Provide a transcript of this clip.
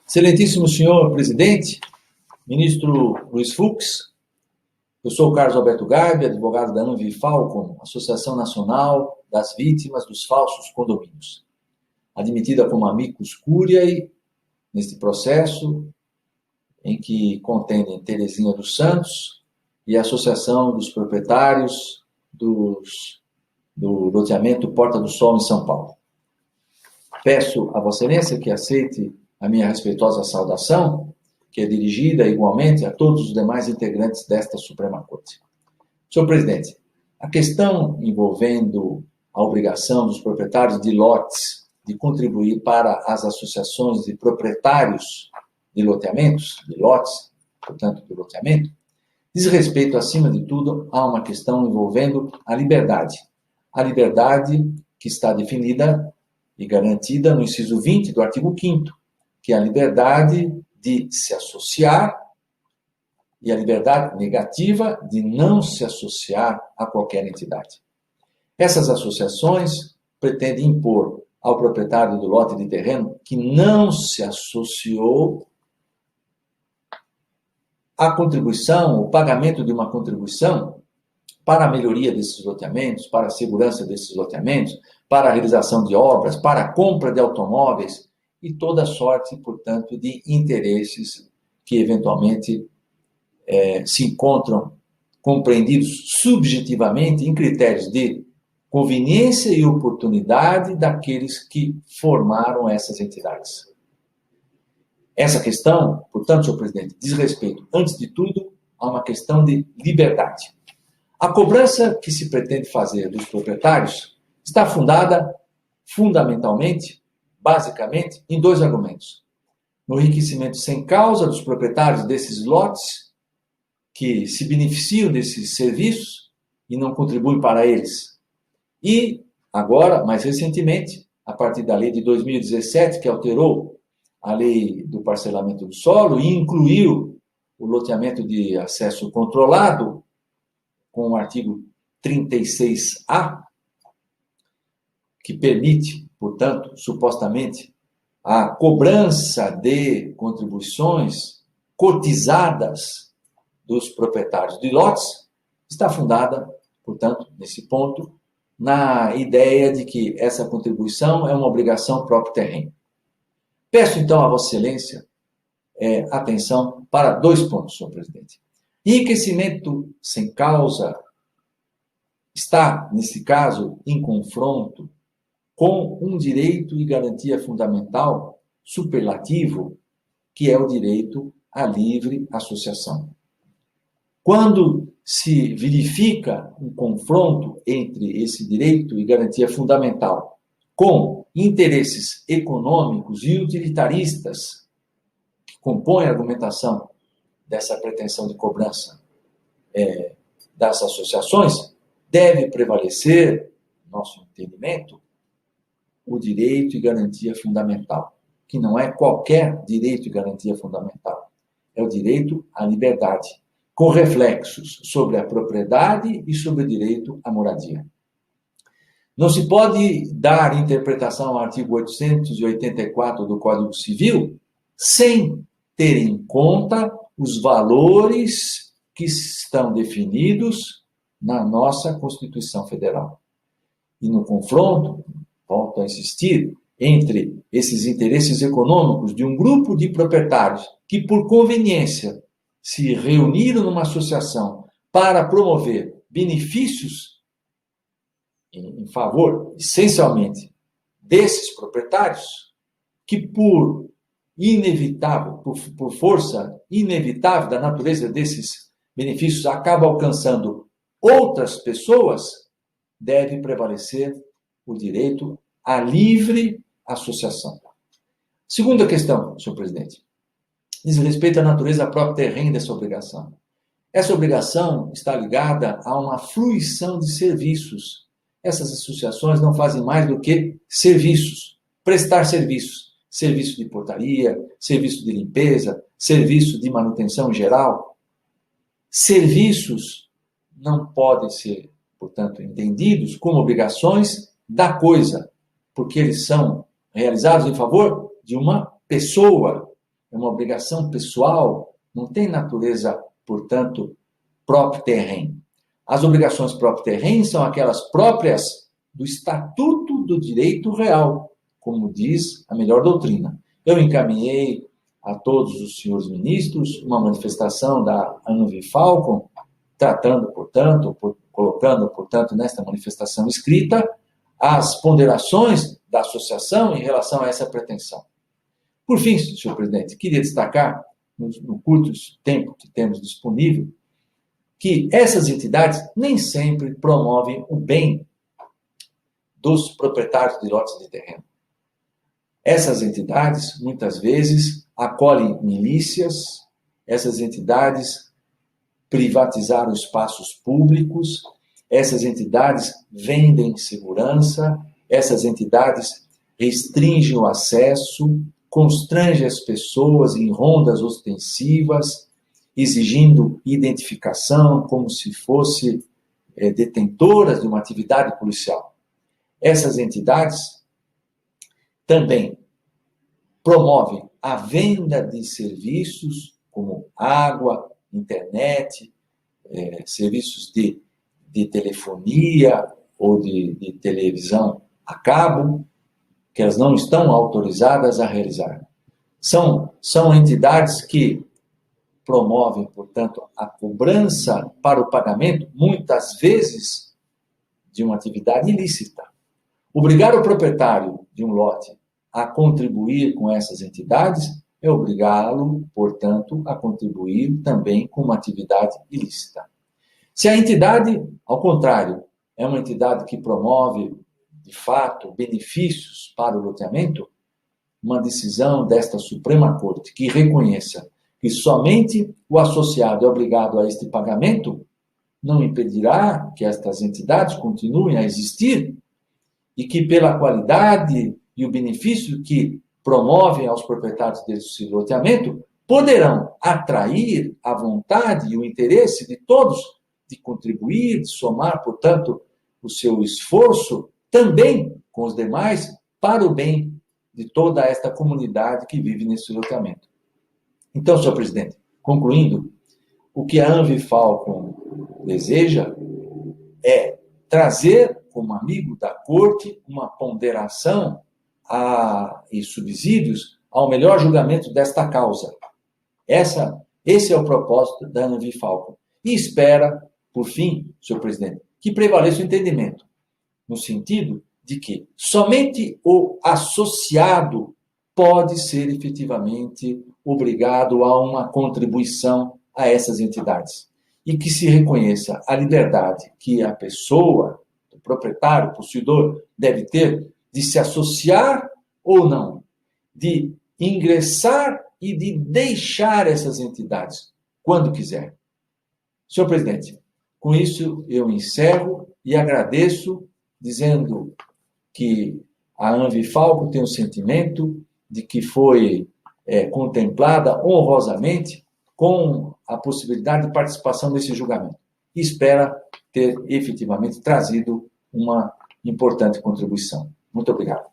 Excelentíssimo senhor presidente, ministro Luiz Fux, eu sou o Carlos Alberto Garbi, advogado da Anvifalcon, Associação Nacional das Vítimas dos Falsos Condomínios, admitida como amicus curiae neste processo, em que contendem Terezinha dos Santos e a Associação dos Proprietários do loteamento Porta do Sol, em São Paulo. Peço a Vossa Excelência que aceite a minha respeitosa saudação, que é dirigida igualmente a todos os demais integrantes desta Suprema Corte. Senhor presidente, a questão envolvendo a obrigação dos proprietários de lotes de contribuir para as associações de proprietários de loteamentos, de lotes, portanto, do loteamento, diz respeito, acima de tudo, a uma questão envolvendo a liberdade. A liberdade que está definida e garantida no inciso 20 do artigo 5º, que é a liberdade de se associar e a liberdade negativa de não se associar a qualquer entidade. Essas associações pretendem impor ao proprietário do lote de terreno que não se associou a contribuição, o pagamento de uma contribuição para a melhoria desses loteamentos, para a segurança desses loteamentos, para a realização de obras, para a compra de automóveis e toda sorte, portanto, de interesses que eventualmente se encontram compreendidos subjetivamente em critérios de conveniência e oportunidade daqueles que formaram essas entidades. Essa questão, portanto, senhor presidente, diz respeito, antes de tudo, a uma questão de liberdade. A cobrança que se pretende fazer dos proprietários está fundada, fundamentalmente, basicamente, em dois argumentos. No enriquecimento sem causa dos proprietários desses lotes, que se beneficiam desses serviços e não contribuem para eles. E, agora, mais recentemente, a partir da lei de 2017, que alterou a lei do parcelamento do solo e incluiu o loteamento de acesso controlado, com o artigo 36A, que permite, portanto, supostamente, a cobrança de contribuições cotizadas dos proprietários de lotes, está fundada, portanto, nesse ponto, na ideia de que essa contribuição é uma obrigação próprio terreno. Peço, então, a Vossa Excelência atenção para dois pontos, senhor presidente. Enriquecimento sem causa está, nesse caso, em confronto com um direito e garantia fundamental superlativo, que é o direito à livre associação. Quando se verifica um confronto entre esse direito e garantia fundamental com interesses econômicos e utilitaristas que compõem a argumentação dessa pretensão de cobrança das associações, deve prevalecer, nosso entendimento, o direito e garantia fundamental, que não é qualquer direito e garantia fundamental, é o direito à liberdade, com reflexos sobre a propriedade e sobre o direito à moradia. Não se pode dar interpretação ao artigo 884 do Código Civil sem ter em conta os valores que estão definidos na nossa Constituição Federal. E no confronto, volto a insistir, entre esses interesses econômicos de um grupo de proprietários que, por conveniência, se reuniram numa associação para promover benefícios em favor, essencialmente, desses proprietários, que por inevitável, por força inevitável da natureza desses benefícios, acaba alcançando outras pessoas, deve prevalecer o direito à livre associação. Segunda questão, senhor presidente, diz respeito à natureza própria terrena dessa obrigação. Essa obrigação está ligada a uma fruição de serviços. Essas associações não fazem mais do que serviços, prestar serviços. Serviço de portaria, serviço de limpeza, serviço de manutenção geral. Serviços não podem ser, portanto, entendidos como obrigações da coisa, porque eles são realizados em favor de uma pessoa. é uma obrigação pessoal, não tem natureza, portanto, próprio terreno. As obrigações próprio terreno são aquelas próprias do Estatuto do Direito Real, como diz a melhor doutrina. Eu encaminhei a todos os senhores ministros uma manifestação da Anvifalcon, tratando, portanto, colocando, portanto, nesta manifestação escrita, as ponderações da associação em relação a essa pretensão. Por fim, senhor presidente, queria destacar, no curto tempo que temos disponível, que essas entidades nem sempre promovem o bem dos proprietários de lotes de terreno. Essas entidades, muitas vezes, acolhem milícias, essas entidades privatizaram espaços públicos, essas entidades vendem segurança, essas entidades restringem o acesso, constrangem as pessoas em rondas ostensivas, exigindo identificação como se fosse detentoras de uma atividade policial. Essas entidades também promovem a venda de serviços como água, internet, serviços de telefonia ou de televisão a cabo, que elas não estão autorizadas a realizar. São entidades que promovem, portanto, a cobrança para o pagamento, muitas vezes, de uma atividade ilícita. Obrigar o proprietário de um lote a contribuir com essas entidades é obrigá-lo, portanto, a contribuir também com uma atividade ilícita. Se a entidade, ao contrário, é uma entidade que promove, de fato, benefícios para o loteamento, uma decisão desta Suprema Corte que reconheça que somente o associado é obrigado a este pagamento, não impedirá que estas entidades continuem a existir e que, pela qualidade e o benefício que promovem aos proprietários desse loteamento, poderão atrair a vontade e o interesse de todos de contribuir, de somar, portanto, o seu esforço também com os demais para o bem de toda esta comunidade que vive nesse loteamento. Então, senhor presidente, concluindo, o que a Anvifalcon deseja é trazer, como amigo da Corte, uma ponderação e subsídios ao melhor julgamento desta causa. Esse é o propósito da Anvifalcon. E espera, por fim, senhor presidente, que prevaleça o entendimento, no sentido de que somente o associado pode ser efetivamente obrigado a uma contribuição a essas entidades. E que se reconheça a liberdade que a pessoa, o proprietário, o possuidor, deve ter de se associar ou não, de ingressar e de deixar essas entidades quando quiser. Senhor presidente, com isso eu encerro e agradeço, dizendo que a Anvifalcon tem o sentimento de que foi contemplada honrosamente com a possibilidade de participação nesse julgamento. E espera ter efetivamente trazido uma importante contribuição. Muito obrigado.